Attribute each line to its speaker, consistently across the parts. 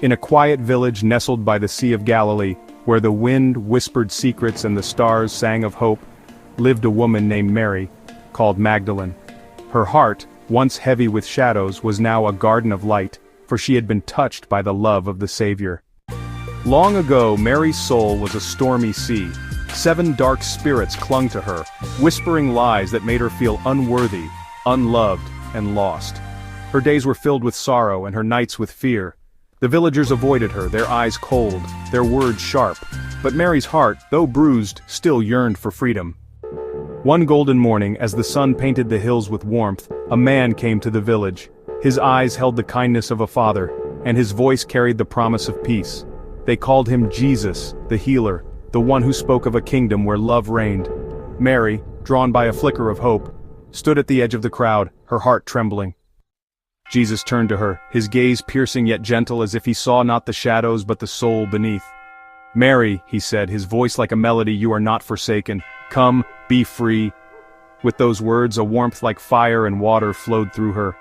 Speaker 1: In a quiet village nestled by the Sea of Galilee, where the wind whispered secrets and the stars sang of hope, lived a woman named Mary, called Magdalene. Her heart, once heavy with shadows, was now a garden of light, for she had been touched by the love of the Savior. Long ago, Mary's soul was a stormy sea. 7 dark spirits clung to her, whispering lies that made her feel unworthy, unloved, and lost. Her days were filled with sorrow and her nights with fear. The villagers avoided her, their eyes cold, their words sharp. But Mary's heart, though bruised, still yearned for freedom. One golden morning, as the sun painted the hills with warmth, a man came to the village. His eyes held the kindness of a father, and his voice carried the promise of peace. They called him Jesus, the healer, the one who spoke of a kingdom where love reigned. Mary, drawn by a flicker of hope, stood at the edge of the crowd, her heart trembling. Jesus turned to her, his gaze piercing yet gentle, as if he saw not the shadows but the soul beneath. "Mary," he said, his voice like a melody, "you are not forsaken. Come, be free." With those words, a warmth like fire and water flowed through her.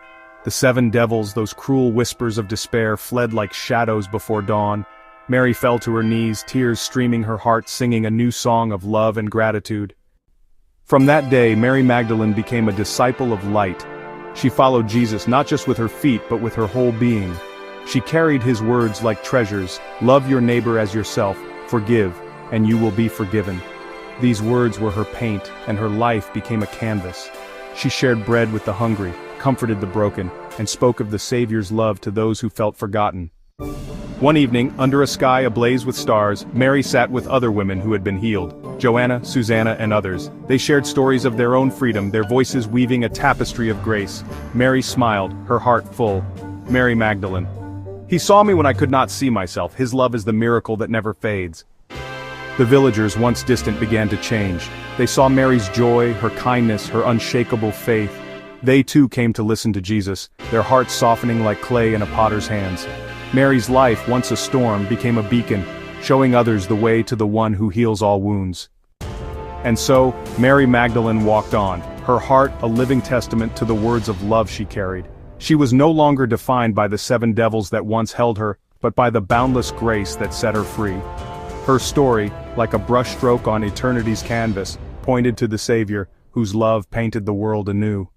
Speaker 1: The 7 devils, those cruel whispers of despair, fled like shadows before dawn. Mary fell to her knees, tears streaming her heart, singing a new song of love and gratitude. From that day, Mary Magdalene became a disciple of light. She followed Jesus not just with her feet but with her whole being. She carried his words like treasures: love your neighbor as yourself, forgive, and you will be forgiven. These words were her paint, and her life became a canvas. She shared bread with the hungry, comforted the broken, and spoke of the Savior's love to those who felt forgotten. One evening, under a sky ablaze with stars, Mary sat with other women who had been healed: Joanna, Susanna, and others. They shared stories of their own freedom, their voices weaving a tapestry of grace. Mary smiled, her heart full. Mary Magdalene. "He saw me when I could not see myself. His love is the miracle that never fades." The villagers, once distant, began to change. They saw Mary's joy, her kindness, her unshakable faith. They too came to listen to Jesus, their hearts softening like clay in a potter's hands. Mary's life, once a storm, became a beacon, showing others the way to the one who heals all wounds. And so, Mary Magdalene walked on, her heart a living testament to the words of love she carried. She was no longer defined by the 7 devils that once held her, but by the boundless grace that set her free. Her story, like a brushstroke on eternity's canvas, pointed to the Savior, whose love painted the world anew.